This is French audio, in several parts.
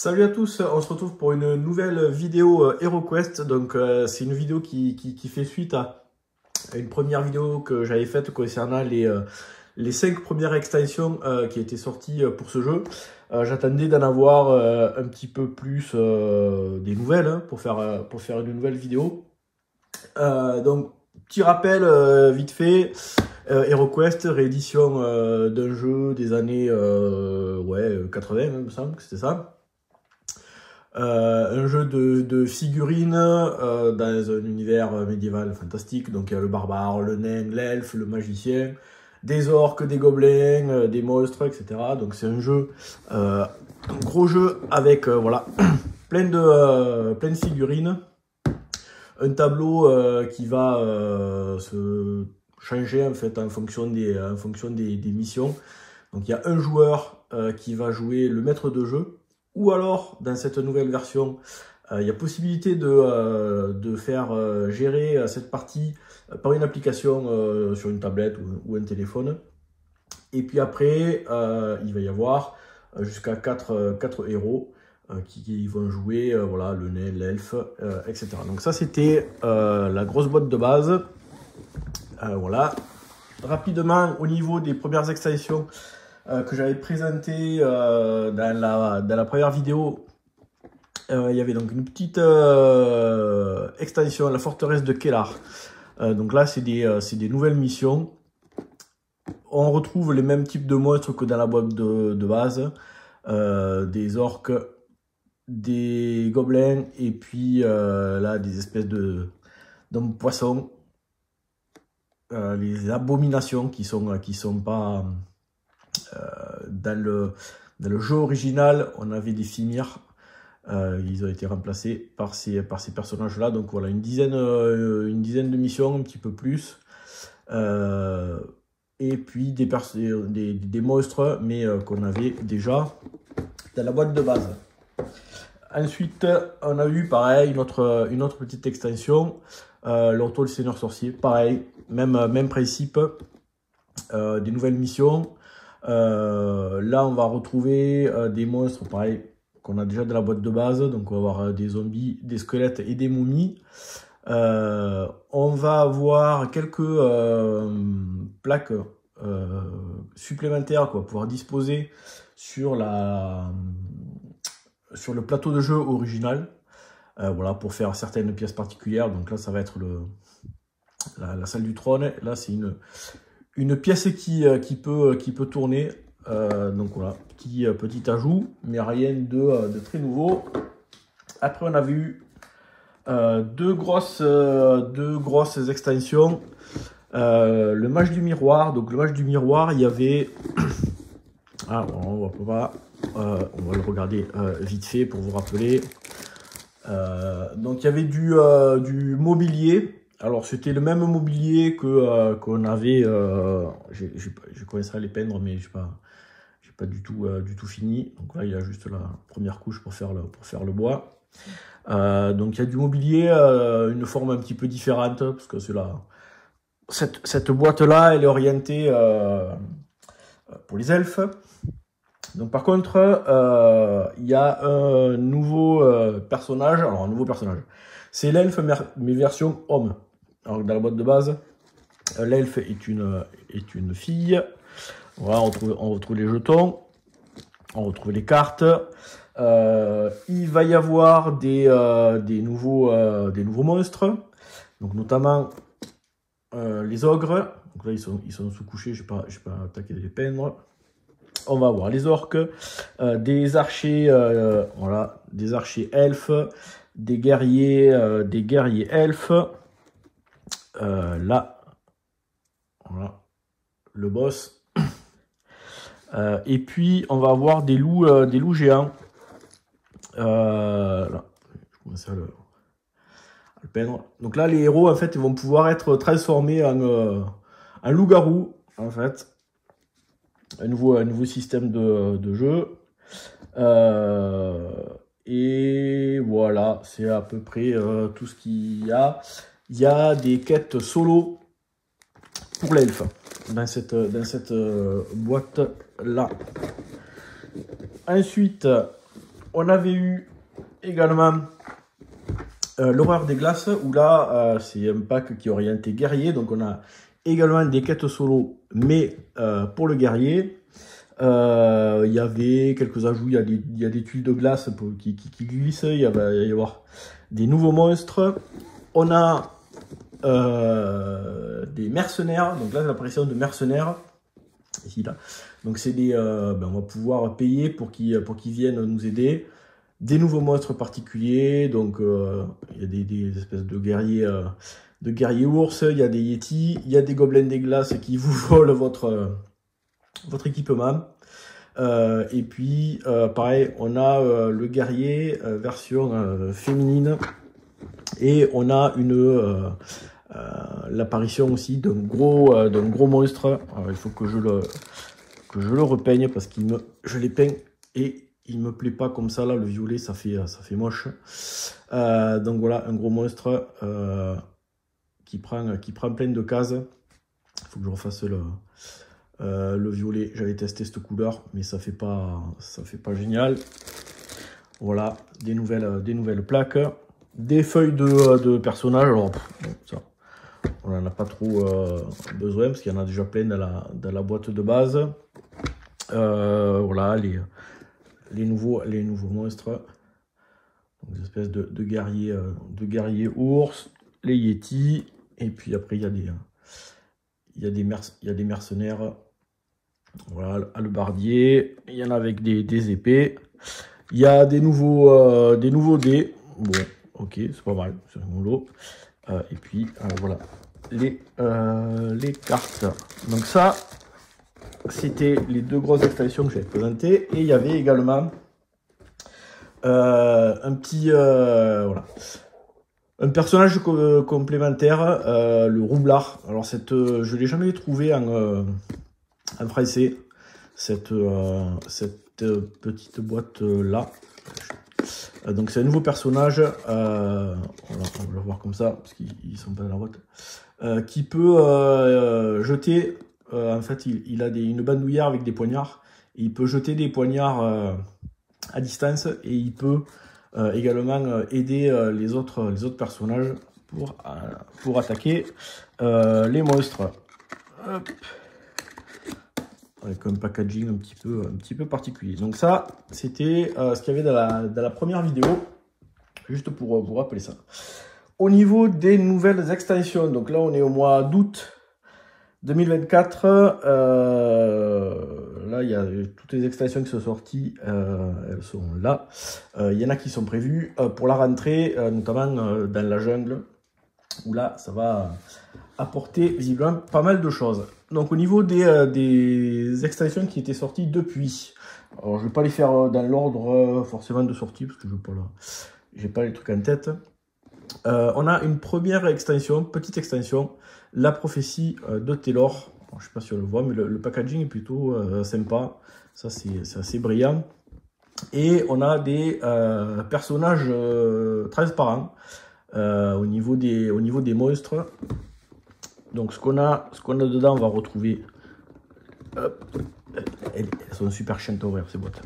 Salut à tous, on se retrouve pour une nouvelle vidéo HeroQuest. Donc c'est une vidéo qui fait suite à une première vidéo que j'avais faite concernant les 5 premières extensions qui étaient sorties pour ce jeu. J'attendais d'en avoir un petit peu plus des nouvelles pour faire une nouvelle vidéo. Donc petit rappel vite fait, HeroQuest, réédition d'un jeu des années 80, il me semble que c'était ça. Un jeu de figurines dans un univers médiéval fantastique. Donc il y a le barbare, le nain, l'elfe, le magicien, des orques, des gobelins, des monstres, etc. Donc c'est un jeu, un gros jeu avec voilà, plein de figurines. Un tableau qui va se changer en fait en fonction des missions. Donc il y a un joueur qui va jouer le maître de jeu. Ou alors, dans cette nouvelle version, il y a possibilité de faire gérer cette partie par une application sur une tablette ou un téléphone. Et puis après, il va y avoir jusqu'à 4 héros qui vont jouer voilà, le nain, l'elfe, etc. Donc ça, c'était la grosse boîte de base. Voilà. Rapidement, au niveau des premières extensions, que j'avais présenté dans la première vidéo, il y avait donc une petite extension, la forteresse de Kellar. Donc là, c'est des nouvelles missions. On retrouve les mêmes types de monstres que dans la boîte de base. Des orques, des gobelins, et puis là, des espèces d'hommes poissons. Les abominations qui sont pas... dans le jeu original, on avait des Fimir. Ils ont été remplacés par ces personnages-là. Donc voilà, une dizaine de missions, un petit peu plus. Et puis des monstres, mais qu'on avait déjà dans la boîte de base. Ensuite, on a eu pareil une autre petite extension. L'Orto le Seigneur Sorcier, pareil, même principe. Des nouvelles missions. Là, on va retrouver des monstres, pareil, qu'on a déjà dans la boîte de base. Donc, on va avoir des zombies, des squelettes et des momies. On va avoir quelques plaques supplémentaires pour pouvoir disposer sur le plateau de jeu original. Voilà, pour faire certaines pièces particulières. Donc là, ça va être la salle du trône. Là, c'est une pièce qui peut tourner. Donc voilà, petit ajout, mais rien de très nouveau. Après, on avait eu deux grosses extensions. Le match du miroir. Donc le match du miroir, il y avait... Ah, on va le regarder vite fait pour vous rappeler. Donc il y avait du mobilier. Alors c'était le même mobilier qu'on avait. Je commencé à les peindre, mais j'ai pas du tout fini. Donc là il y a juste la première couche pour faire le bois. Donc il y a du mobilier, une forme un petit peu différente parce que cette boîte là elle est orientée pour les elfes. Donc par contre, il y a un nouveau personnage. Alors un nouveau personnage, c'est l'elfe mais version homme. Alors dans la boîte de base, l'elfe est une fille. Voilà, on retrouve les jetons, on retrouve les cartes. Il va y avoir des nouveaux monstres. Donc notamment les ogres. Donc là ils sont sous-couchés. Je n'ai pas attaqué de les peindre. On va avoir les orques, des archers, voilà, des archers elfes, des guerriers elfes. Là, voilà, le boss. Et puis on va avoir des loups géants. Là, je commence à le peindre. Donc là, les héros en fait, ils vont pouvoir être transformés en loup-garou en fait. Un nouveau système de jeu. Et voilà, c'est à peu près tout ce qu'il y a. Il y a des quêtes solo pour l'elfe dans cette boîte là. Ensuite, On avait eu également l'horreur des glaces, où là, c'est un pack qui est orienté guerrier. Donc on a également des quêtes solo, mais pour le guerrier. Il y avait quelques ajouts, il y a des tuiles de glace qui glissent, il va y avoir des nouveaux monstres. On a des mercenaires, donc là l'apparition de mercenaires, ici là. Donc c'est des, on va pouvoir payer pour qu'ils viennent nous aider. Des nouveaux monstres particuliers, donc il y a des espèces de guerriers ours, il y a des yétis, il y a des gobelins des glaces qui vous volent votre équipement. Et puis pareil, on a le guerrier version féminine, et on a l'apparition aussi d'un gros monstre. Alors, il faut que je le repeigne parce que je l'ai peint et il me plaît pas comme ça là, le violet ça fait moche. Donc voilà, un gros monstre qui prend plein de cases. Il faut que je refasse le violet. J'avais testé cette couleur, mais ça fait pas génial. Voilà, des nouvelles plaques, des feuilles de personnages. Alors bon, ça, on n'en a pas trop besoin parce qu'il y en a déjà plein dans la boîte de base. Voilà, les nouveaux monstres, donc des espèces de guerriers ours, les yétis, et puis après il y a des mercenaires. Voilà, hallebardier, il y en a avec des épées. Il y a des nouveaux dés. Bon, ok, c'est pas mal, c'est rigolo. Et puis voilà, les cartes. Donc ça, c'était les deux grosses extensions que j'avais présentées. Et il y avait également un personnage complémentaire, le roublard. Alors je ne l'ai jamais trouvé en français, cette petite boîte là. Donc c'est un nouveau personnage, on va le voir comme ça parce qu'ils sont pas dans la boîte, qui peut jeter, en fait il a une bandoulière avec des poignards, et il peut jeter des poignards à distance, et il peut également aider les autres personnages pour attaquer les monstres. Hop. Avec un packaging un petit peu particulier. Donc ça, c'était ce qu'il y avait dans la première vidéo, juste pour vous rappeler ça. Au niveau des nouvelles extensions, donc là on est au mois d'août 2024, là il y a toutes les extensions qui sont sorties, elles sont là. Il y en a qui sont prévues pour la rentrée, notamment dans la jungle, où là ça va apporter visiblement pas mal de choses. Donc au niveau des extensions qui étaient sorties depuis, alors je ne vais pas les faire dans l'ordre forcément de sortie parce que j'ai pas les trucs en tête. On a une première extension, petite extension, la prophétie de Taylor. Alors, je ne sais pas si on le voit, mais le packaging est plutôt sympa. Ça c'est assez brillant. Et on a des personnages transparents au niveau des monstres. Donc ce qu'on a dedans, on va retrouver. Hop, elles sont super chiantes à ouvrir ces boîtes.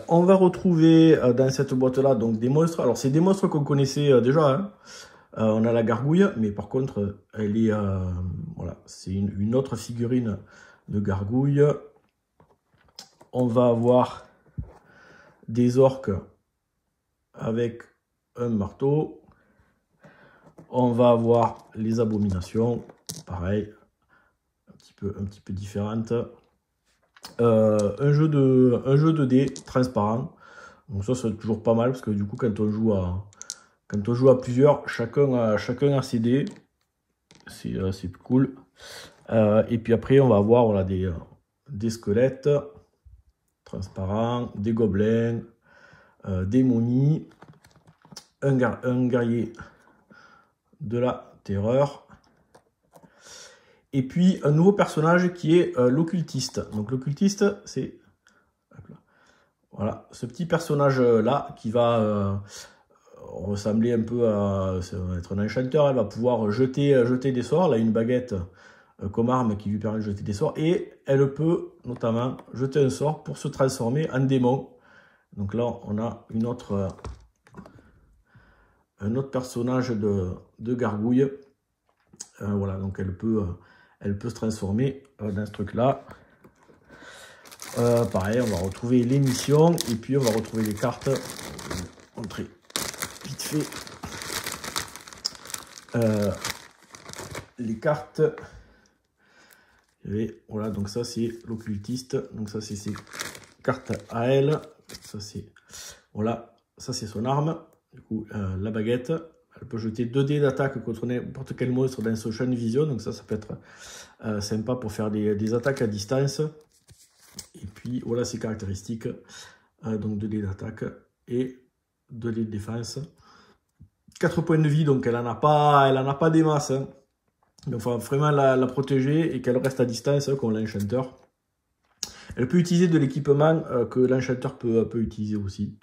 On va retrouver dans cette boîte là donc des monstres. Alors c'est des monstres qu'on connaissait déjà. Hein. On a la gargouille, mais par contre elle est voilà, c'est une autre figurine de gargouille. On va avoir des orques avec un marteau. On va avoir les abominations, pareil, un petit peu différentes. Un jeu de dés transparent. Donc ça c'est toujours pas mal parce que du coup quand on joue à plusieurs, chacun a ses dés. C'est cool. Et puis après on va avoir voilà, des squelettes transparents, des gobelins, des momies, un guerrier de la terreur, et puis un nouveau personnage qui est l'occultiste. Donc l'occultiste, c'est voilà, ce petit personnage là qui va ressembler un peu à, ça va être un enchanteur. Elle va pouvoir jeter des sorts. Elle a une baguette comme arme qui lui permet de jeter des sorts. Et elle peut notamment jeter un sort pour se transformer en démon. Donc là, on a un autre personnage de gargouille. Voilà, donc elle peut se transformer dans ce truc-là. Pareil, on va retrouver les missions et puis on va retrouver les cartes. Je vais vous montrer vite fait. Les cartes. Et voilà, donc ça c'est l'occultiste. Donc ça c'est ses cartes à elle. Ça c'est voilà, ça c'est son arme. Du coup, la baguette. Elle peut jeter 2 dés d'attaque contre n'importe quel monstre dans son champ de vision. Donc ça peut être sympa pour faire des attaques à distance. Et puis voilà ses caractéristiques. Donc 2 dés d'attaque et 2 dés de défense. 4 points de vie, donc elle en a pas des masses. Hein. Donc il faut vraiment la protéger et qu'elle reste à distance comme l'enchanteur. Elle peut utiliser de l'équipement que l'enchanteur peut utiliser aussi.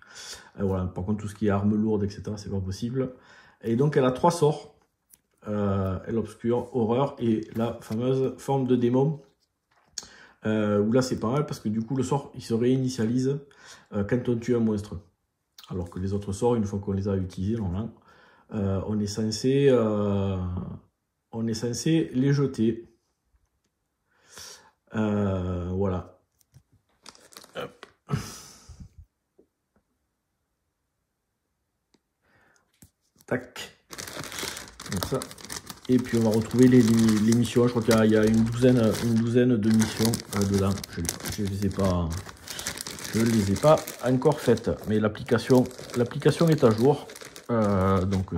Voilà. Par contre, tout ce qui est armes lourdes, etc., c'est pas possible. Et donc elle a 3 sorts. Elle obscure, horreur et la fameuse forme de démon. Où là c'est pas mal parce que du coup le sort il se réinitialise quand on tue un monstre. Alors que les autres sorts, une fois qu'on les a utilisés, normalement, on est censé les jeter. Voilà. Hop. Tac. Comme ça. Et puis on va retrouver les missions. Je crois qu'il y a une douzaine de missions dedans. Je ne les ai pas encore faites. Mais l'application est à jour. Donc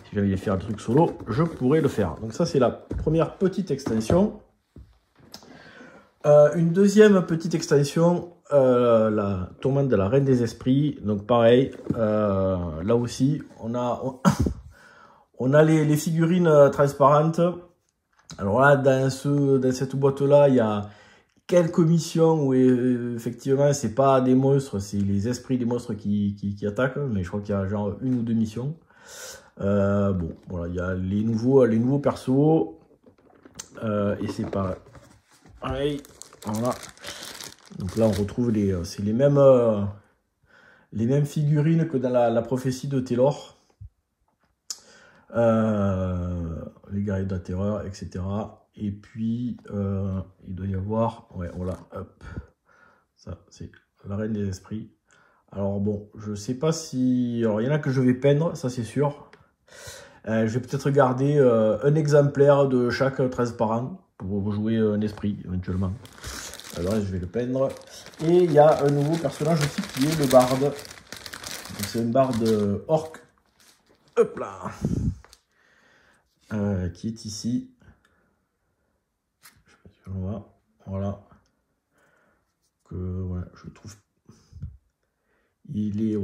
si j'avais faire des trucs solo, je pourrais le faire. Donc ça c'est la première petite extension. Une deuxième petite extension, la tourmente de la Reine des Esprits. Donc pareil, là aussi on a les figurines transparentes. Alors là, dans cette boîte-là, il y a quelques missions où effectivement, c'est pas des monstres, c'est les esprits des monstres qui attaquent. Mais je crois qu'il y a genre 1 ou 2 missions. Bon, voilà, il y a les nouveaux persos. Et c'est pareil. Voilà. Donc là, on retrouve c'est les mêmes figurines que dans la prophétie de Taylor. Les guerriers de la terreur, etc. Et puis il doit y avoir, ouais, voilà, hop, ça c'est la Reine des Esprits. Alors bon, je sais pas si, alors il y en a que je vais peindre, ça c'est sûr. Je vais peut-être garder un exemplaire de chaque transparent pour jouer un esprit éventuellement. Alors je vais le peindre. Et il y a un nouveau personnage aussi qui est le barde. C'est un barde orc. Hop là. Qui est ici. Je sais pas si on voit. Voilà. Que ouais, je trouve. Il est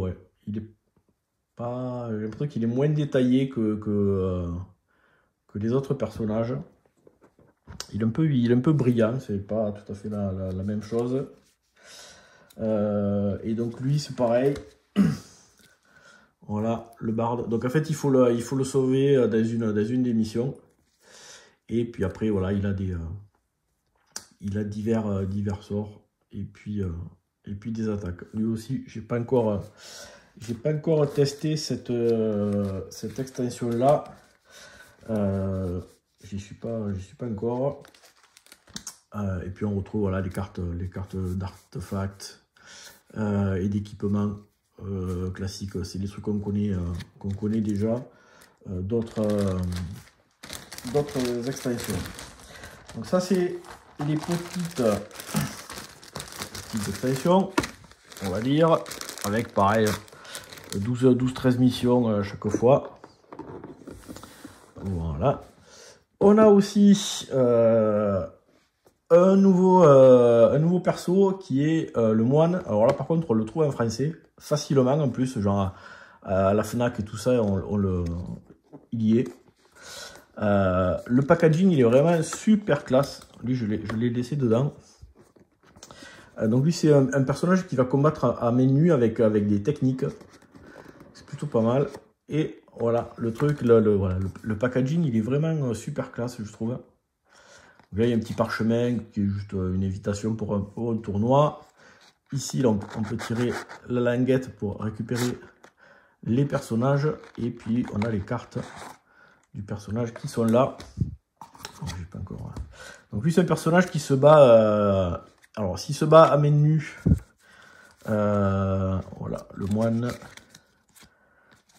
pas. J'ai l'impression qu'il est moins détaillé que les autres personnages. Il est un peu brillant, c'est pas tout à fait la même chose. Et donc lui c'est pareil. Voilà, le barde. Donc en fait, il faut le sauver dans une des missions. Et puis après, voilà, il a divers sorts. Et puis des attaques. Lui aussi, j'ai pas encore testé cette extension-là. J'y suis pas encore. Et puis on retrouve voilà, les cartes d'artefacts et d'équipements. Classique, c'est des trucs qu'on connaît déjà, d'autres extensions. Donc ça c'est les petites extensions, on va dire, avec pareil 12-13 missions chaque fois. Voilà. On a aussi un nouveau perso qui est le moine. Alors là par contre on le trouve en français facilement en plus, genre à la FNAC et tout ça, il y est. Le packaging il est vraiment super classe. Lui je l'ai laissé dedans. Donc lui c'est un personnage qui va combattre à main nue avec des techniques. C'est plutôt pas mal. Et voilà le truc, le packaging il est vraiment super classe je trouve. là, il y a un petit parchemin qui est juste une invitation pour un tournoi. Ici, là, on peut tirer la languette pour récupérer les personnages. Et puis, on a les cartes du personnage qui sont là. Oh, j'ai pas encore... Donc, lui, c'est un personnage qui se bat... alors, s'il se bat à main nue, voilà, le moine.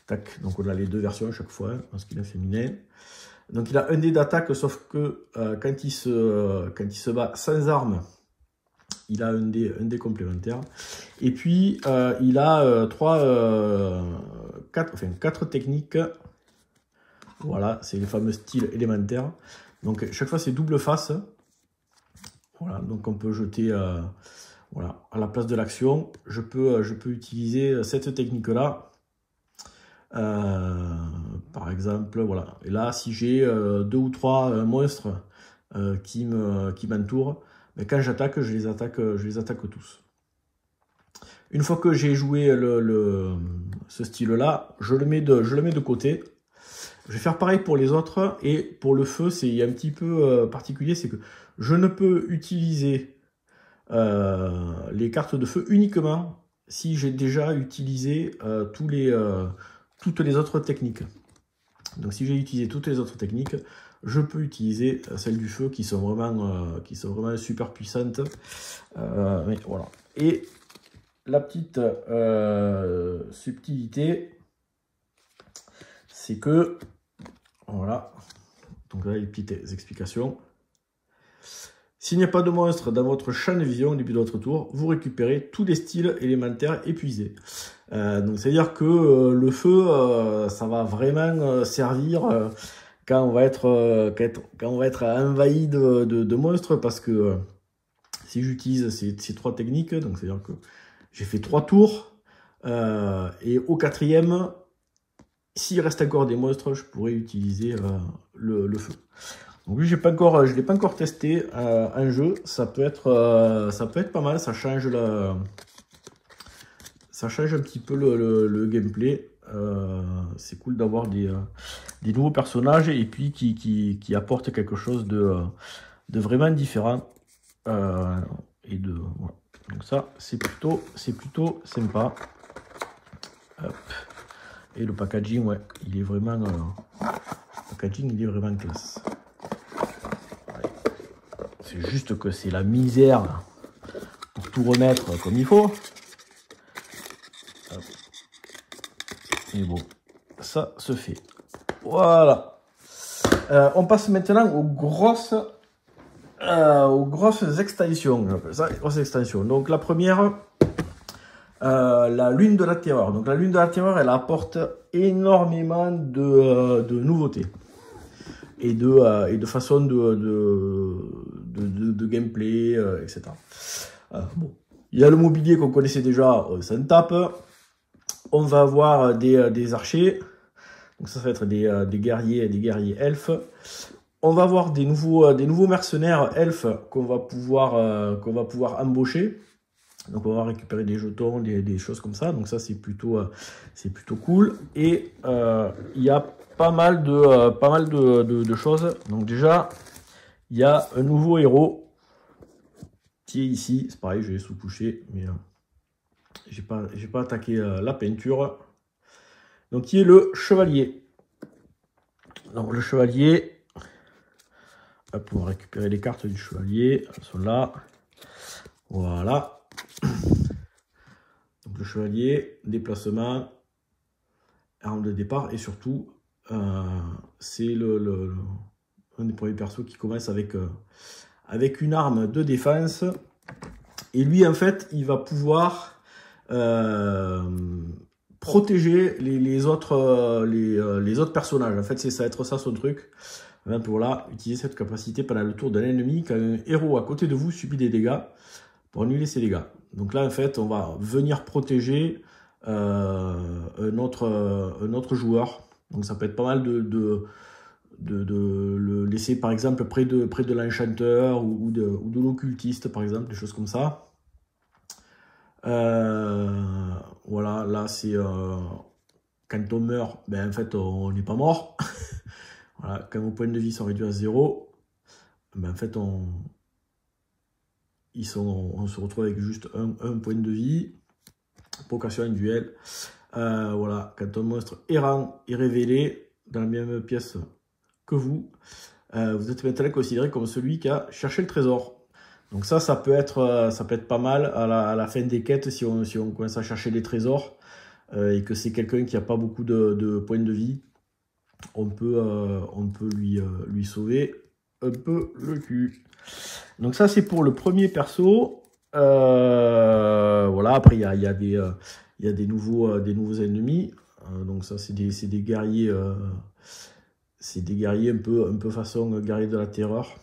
Tac, donc on a les deux versions à chaque fois, hein, masculin et féminin. Donc il a un dé d'attaque, sauf que quand il se bat sans arme, il a un dé complémentaire. Et puis il a quatre techniques. Voilà, c'est les fameux styles élémentaires. Donc chaque fois c'est double face. Voilà, donc on peut jeter voilà, à la place de l'action. Je peux utiliser cette technique-là. Par exemple, voilà. Et là, si j'ai 2 ou 3 monstres qui m'entourent, mais quand j'attaque, je les attaque tous. Une fois que j'ai joué ce style-là, je le mets de côté. Je vais faire pareil pour les autres. Et pour le feu, c'est un petit peu particulier, c'est que je ne peux utiliser les cartes de feu uniquement si j'ai déjà utilisé toutes les autres techniques. Donc si j'ai utilisé toutes les autres techniques, je peux utiliser celles du feu qui sont vraiment super puissantes. Mais voilà. Et la petite subtilité, c'est que, voilà, donc là les petites explications. S'il n'y a pas de monstre dans votre champ de vision au début de votre tour, vous récupérez tous les styles élémentaires épuisés. Donc c'est-à-dire que le feu, ça va vraiment servir quand on va être envahi de monstres, parce que si j'utilise ces 3 techniques, donc c'est-à-dire que j'ai fait 3 tours, et au 4e, s'il reste encore des monstres, je pourrais utiliser le feu. Donc lui, je l'ai pas encore testé en jeu. Ça peut être pas mal. Ça change un petit peu le gameplay. C'est cool d'avoir des nouveaux personnages et puis qui apportent quelque chose de vraiment différent. Voilà. Donc ça, c'est plutôt sympa. Hop. Et le packaging, ouais, il est vraiment classe. C'est juste que c'est la misère pour tout remettre comme il faut. Et bon, ça se fait. Voilà. On passe maintenant aux grosses extensions. J'appelle ça les grosses extensions. Donc la première, la Lune de la Terreur. Donc la Lune de la Terreur, elle apporte énormément de nouveautés et de façon de gameplay, etc. Bon. Il y a le mobilier qu'on connaissait déjà, ça ne tape. On va avoir des archers. Donc ça va être des guerriers elfes. On va avoir des nouveaux mercenaires elfes qu'on va pouvoir embaucher. Donc on va récupérer des jetons, des choses comme ça. Donc ça c'est plutôt cool. Et il y a pas mal de choses. Donc déjà, il y a un nouveau héros qui est ici. C'est pareil, je l'ai sous-couché, mais j'ai pas attaqué la peinture. Donc qui est le chevalier. Donc le chevalier, on va récupérer les cartes du chevalier. Elles sont là. Voilà. Donc le chevalier, déplacement, arme de départ, et surtout c'est un des premiers persos qui commence avec une arme de défense. Et lui, en fait, il va pouvoir protéger les autres personnages. En fait, ça va être ça son truc. Pour là, utiliser cette capacité pendant le tour d'un ennemi quand un héros à côté de vous subit des dégâts pour annuler ses dégâts. Donc là, en fait, on va venir protéger un autre joueur. Donc ça peut être pas mal de le laisser, par exemple, près de l'enchanteur ou de l'occultiste, par exemple, des choses comme ça. Voilà, là, c'est quand on meurt, ben, en fait, on n'est pas mort. Voilà, quand vos points de vie sont réduits à 0, ben en fait on se retrouve avec juste un point de vie. Provocation un duel. Voilà, quand un monstre errant est révélé dans la même pièce que vous, vous êtes maintenant considéré comme celui qui a cherché le trésor. Donc ça peut être pas mal à la fin des quêtes si on commence à chercher des trésors et que c'est quelqu'un qui n'a pas beaucoup de points de vie. On peut lui sauver un peu le cul. Donc ça c'est pour le premier perso. Voilà, après il y a des nouveaux ennemis. Donc ça c'est des guerriers. C'est des guerriers un peu façon guerrier de la terreur.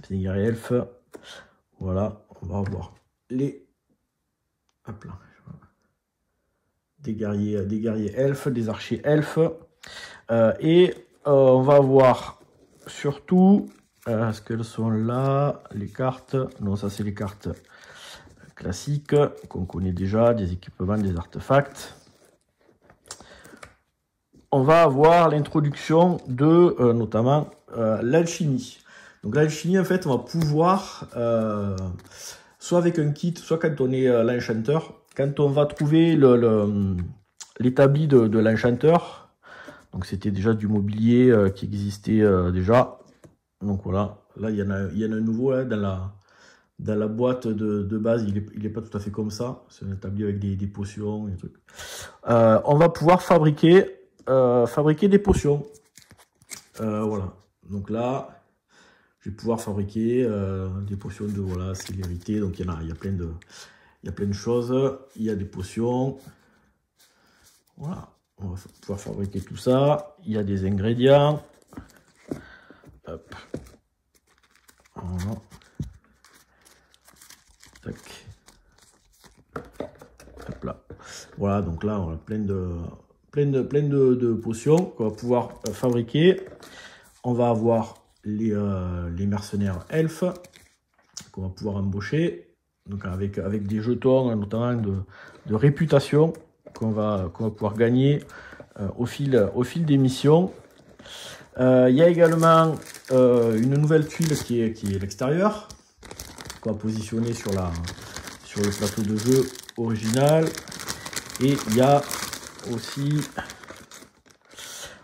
C'est des guerriers elfes. Voilà, on va avoir les. Hop là. Des guerriers elfes, des archers elfes. On va avoir surtout. Est-ce qu'elles sont là? Les cartes. Non, ça c'est les cartes classiques qu'on connaît déjà, des équipements, des artefacts. On va avoir l'introduction de notamment l'alchimie. Donc l'alchimie, en fait, on va pouvoir, soit avec un kit, soit quand on est l'enchanteur, quand on va trouver l'établi de l'enchanteur, donc c'était déjà du mobilier qui existait déjà. Donc voilà, là il y en a un nouveau hein, dans la boîte de base, il est pas tout à fait comme ça. C'est un établi avec des potions et des trucs. On va pouvoir fabriquer des potions. Voilà, donc là je vais pouvoir fabriquer des potions de voilà, célérité. Donc il y a plein de choses. Il y a des potions. Voilà, on va pouvoir fabriquer tout ça. Il y a des ingrédients. Hop. Voilà. Tac. Hop là. Voilà, donc là on a plein de potions qu'on va pouvoir fabriquer. On va avoir les mercenaires elfes qu'on va pouvoir embaucher, donc avec des jetons notamment de réputation qu'on va pouvoir gagner au fil des missions. Il y a également une nouvelle tuile qui est l'extérieur qu'on va positionner sur le plateau de jeu original. Et il y a aussi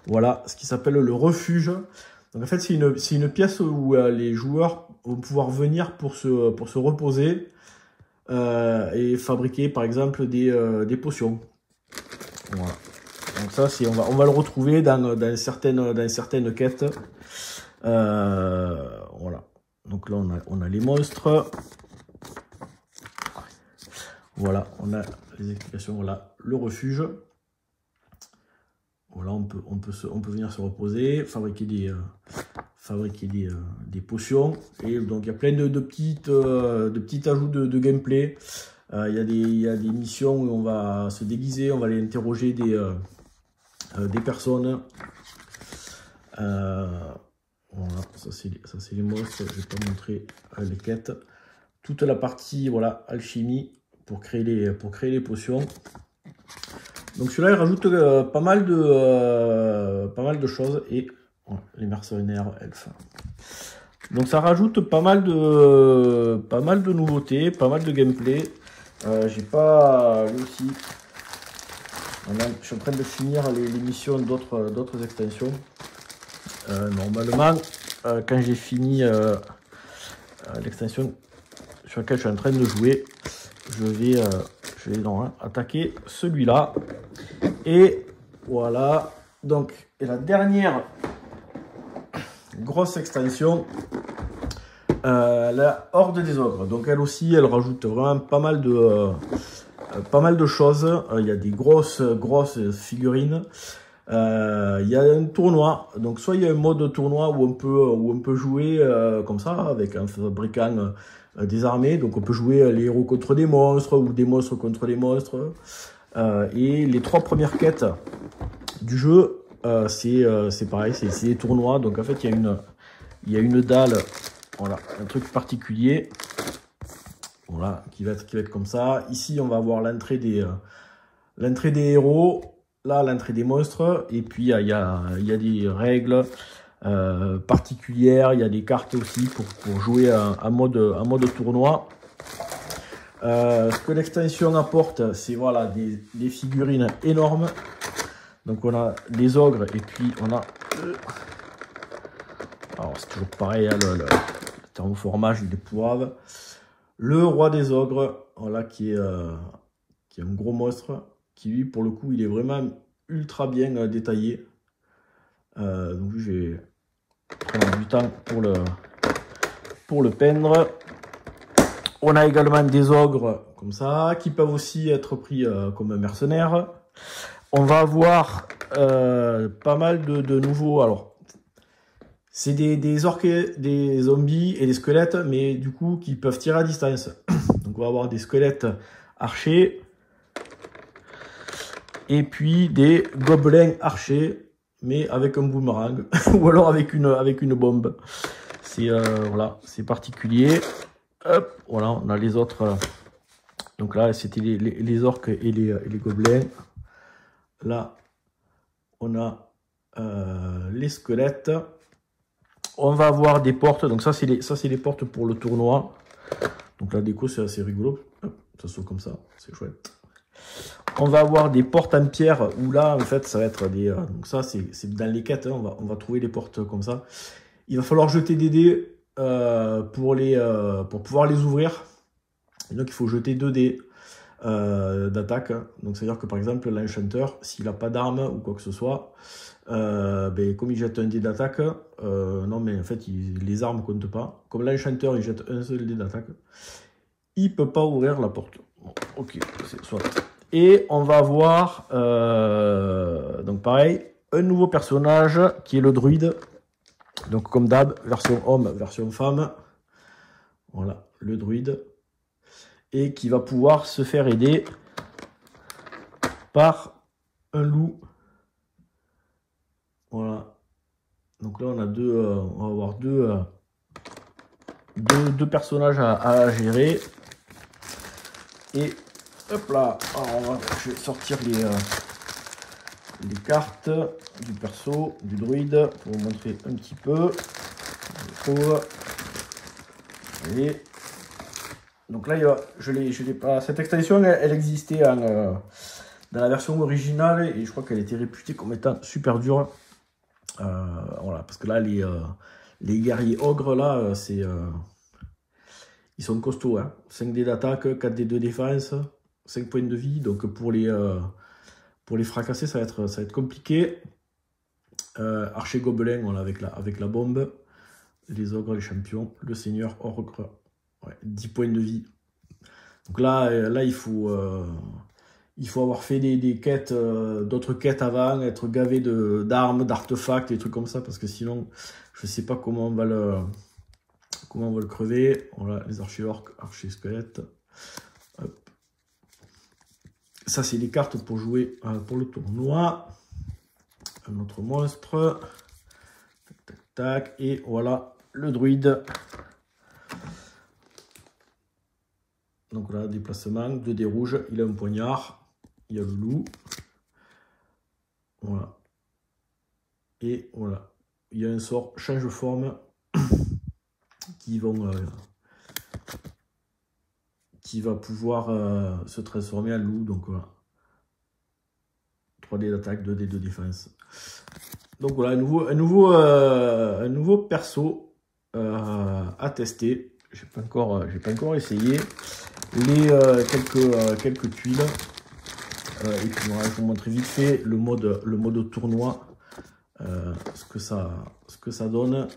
voilà ce qui s'appelle le refuge. Donc en fait c'est une pièce où les joueurs vont pouvoir venir pour se reposer et fabriquer par exemple des potions. Voilà. Donc ça on va le retrouver dans certaines quêtes. Voilà. Donc là on a les monstres. Voilà, on a les explications. Voilà, le refuge. Voilà, on peut venir se reposer, fabriquer des potions. Et donc il y a plein de petits ajouts de gameplay. Il y a des missions où on va se déguiser, on va aller interroger des personnes. Voilà, ça c'est les monstres. Je vais pas montrer les quêtes. Toute la partie voilà alchimie pour créer les potions. Donc celui-là il rajoute pas mal de choses et voilà, les mercenaires elfes. Donc ça rajoute pas mal de nouveautés, pas mal de gameplay. J'ai pas là aussi. Je suis en train de finir les missions d'autres extensions. Normalement, quand j'ai fini l'extension sur laquelle je suis en train de jouer, je vais attaquer celui-là. Et voilà. Donc, et la dernière grosse extension, la Horde des Ogres. Donc elle aussi, elle rajoute vraiment pas mal de choses. Il y a des grosses figurines. Il y a un tournoi, donc soit il y a un mode tournoi où on peut jouer comme ça, avec un fabricant des armées, donc on peut jouer les héros contre des monstres, ou des monstres contre des monstres, et les 3 premières quêtes du jeu, c'est pareil, c'est des tournois, donc en fait il y a une dalle, voilà, un truc particulier, voilà, qui va être comme ça. Ici on va avoir l'entrée des héros, là l'entrée des monstres, et puis il y a des règles, particulières. Il y a des cartes aussi pour jouer en mode tournoi. Ce que l'extension apporte, c'est voilà, des figurines énormes. Donc on a les ogres et puis on a... Alors c'est toujours pareil, hein, le thermoformage, il est pourrave. Le roi des ogres, voilà, qui est un gros monstre, qui lui, pour le coup, il est vraiment ultra bien détaillé. Donc je vais prendre du temps pour le peindre. On a également des ogres comme ça, qui peuvent aussi être pris comme mercenaires. On va avoir pas mal de nouveaux... Alors, c'est des orques, des zombies et des squelettes, mais du coup, qui peuvent tirer à distance. Donc, on va avoir des squelettes archers. Et puis, des gobelins archers, mais avec un boomerang. Ou alors avec une bombe. C'est voilà, c'est particulier. Hop, voilà, on a les autres. Donc là, c'était les orques et les gobelins. Là, on a les squelettes. On va avoir des portes. Donc ça, c'est les portes pour le tournoi. Donc la déco, c'est assez rigolo. Hop, ça saute comme ça, c'est chouette. On va avoir des portes en pierre où là, en fait, ça va être des... donc ça, c'est dans les quêtes. Hein, on va trouver des portes comme ça. Il va falloir jeter des dés pour pouvoir les ouvrir. Et donc, il faut jeter 2 dés d'attaque. Donc, c'est-à-dire que, par exemple, l'enchanteur, s'il n'a pas d'arme ou quoi que ce soit, comme il jette un dé d'attaque, non, mais en fait, les armes ne comptent pas. Comme l'enchanteur, il jette un seul dé d'attaque, il ne peut pas ouvrir la porte. Bon, ok, c'est soit. Et on va avoir, donc pareil, un nouveau personnage qui est le druide. Donc, comme d'hab, version homme, version femme. Voilà, le druide. Et qui va pouvoir se faire aider par un loup. Voilà. Donc là, on a on va avoir deux personnages à gérer. Et hop là, alors je vais sortir les cartes du perso, du druide, pour vous montrer un petit peu. Je trouve. Et donc là, je l'ai pas. Cette extension, elle existait dans la version originale et je crois qu'elle était réputée comme étant super dure. Voilà, parce que là, les guerriers ogres, là, ils sont costauds. Hein. 5 dés d'attaque, 4 dés de défense, 5 points de vie. Donc pour les fracasser, ça va être compliqué. Archer gobelin, voilà, avec la bombe. Les ogres, les champions. Le seigneur ogre. Ouais, 10 points de vie. Donc là il faut avoir fait des quêtes, d'autres quêtes avant, être gavé d'armes, d'artefacts, des trucs comme ça, parce que sinon, je sais pas comment on va le crever. Voilà, les archers orques, archers squelettes. Hop. Ça, c'est les cartes pour jouer pour le tournoi. Un autre monstre. Tac, tac, tac. Et voilà, le druide. Donc là, déplacement, 2 dés rouges, il a un poignard, il y a le loup. Voilà. Et voilà, il y a un sort change forme qui va pouvoir se transformer en loup. Donc voilà. 3 dés d'attaque, 2 dés de défense. Donc voilà, un nouveau perso à tester. J'ai pas encore essayé. Quelques tuiles. Et puis voilà, je vais vous montrer vite fait le mode tournoi. Ce que ça donne.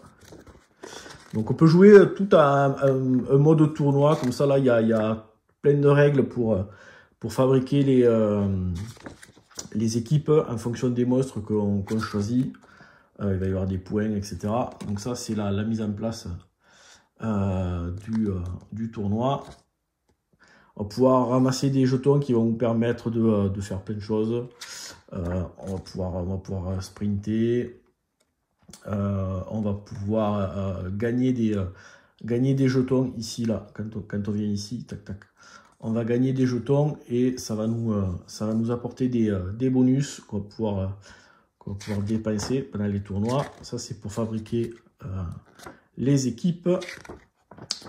Donc on peut jouer tout à un mode tournoi. Comme ça, là, il y a plein de règles pour fabriquer les équipes en fonction des monstres qu'on choisit. Il va y avoir des points, etc. Donc ça, c'est la mise en place du tournoi. On va pouvoir ramasser des jetons qui vont nous permettre de faire plein de choses. On va pouvoir sprinter. On va pouvoir gagner des jetons ici, là. Quand on vient ici, tac, tac. On va gagner des jetons et ça va nous apporter des bonus qu'on va pouvoir qu'on va pouvoir dépenser pendant les tournois. Ça, c'est pour fabriquer les équipes.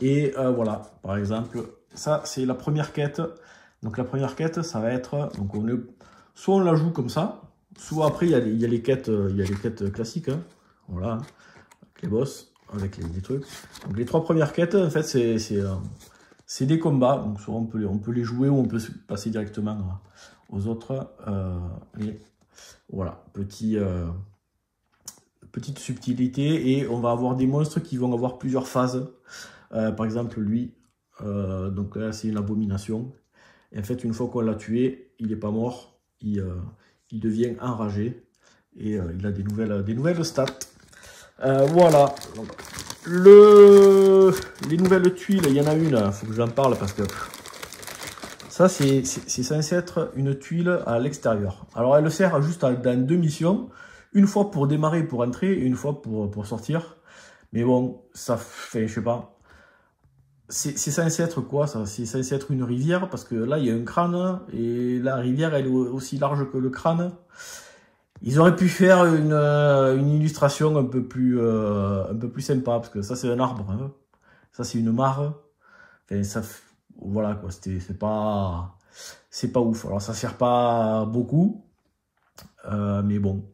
Et voilà, par exemple, ça, c'est la première quête. Donc, la première quête, ça va être... Donc soit on la joue comme ça, soit après, il y a les quêtes classiques. Hein, voilà, avec les boss, avec les trucs. Donc, les 3 premières quêtes, en fait, c'est des combats. Donc, soit on peut les jouer ou on peut passer directement aux autres. Et voilà, petite subtilité. Et on va avoir des monstres qui vont avoir plusieurs phases. Par exemple, lui, donc là, c'est une abomination. Et en fait, une fois qu'on l'a tué, il n'est pas mort. Il devient enragé. Et il a des nouvelles stats. Voilà. Donc, les nouvelles tuiles, il y en a une, il faut que j'en parle parce que ça, c'est censé être une tuile à l'extérieur. Alors, elle sert juste dans 2 missions. Une fois pour démarrer, pour entrer, et une fois pour sortir. Mais bon, ça fait, je sais pas. C'est censé être quoi, ça? C'est censé être une rivière, parce que là, il y a un crâne, et la rivière, elle est aussi large que le crâne. Ils auraient pu faire une illustration un peu plus sympa, parce que ça, c'est un arbre. Hein. Ça, c'est une mare. Enfin, ça, voilà, quoi. C'est pas ouf. Alors, ça sert pas beaucoup. Mais bon.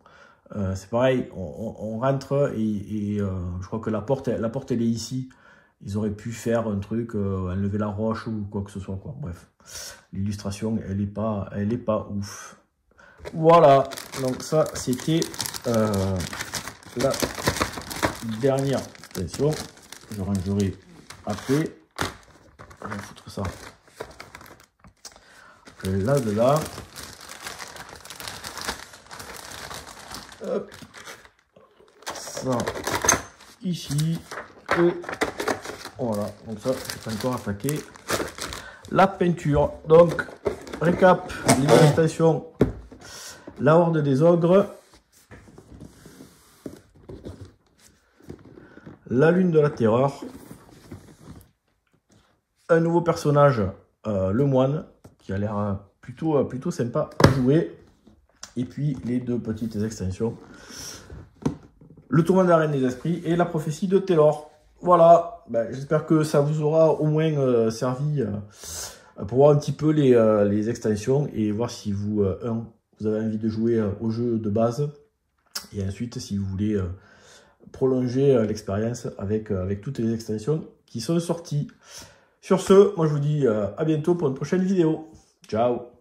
C'est pareil. On rentre et je crois que la porte, elle est ici. Ils auraient pu faire un truc, enlever la roche ou quoi que ce soit, quoi. Bref. L'illustration, elle est pas ouf. Voilà, donc ça c'était la dernière extension. Je rangerai après. Je vais foutre ça là de là. Hop. Ça ici. Et voilà, donc ça c'est encore attaqué. La peinture. Donc, récap, les extensions. La horde des ogres, la lune de la terreur, un nouveau personnage, le moine, qui a l'air plutôt sympa à jouer, et puis les 2 petites extensions, le tournoi de l'arène des esprits et la prophétie de Taylor. Voilà, ben, j'espère que ça vous aura au moins servi pour voir un petit peu les extensions et voir si vous avez envie de jouer au jeu de base. Et ensuite, si vous voulez prolonger l'expérience avec toutes les extensions qui sont sorties. Sur ce, moi je vous dis à bientôt pour une prochaine vidéo. Ciao!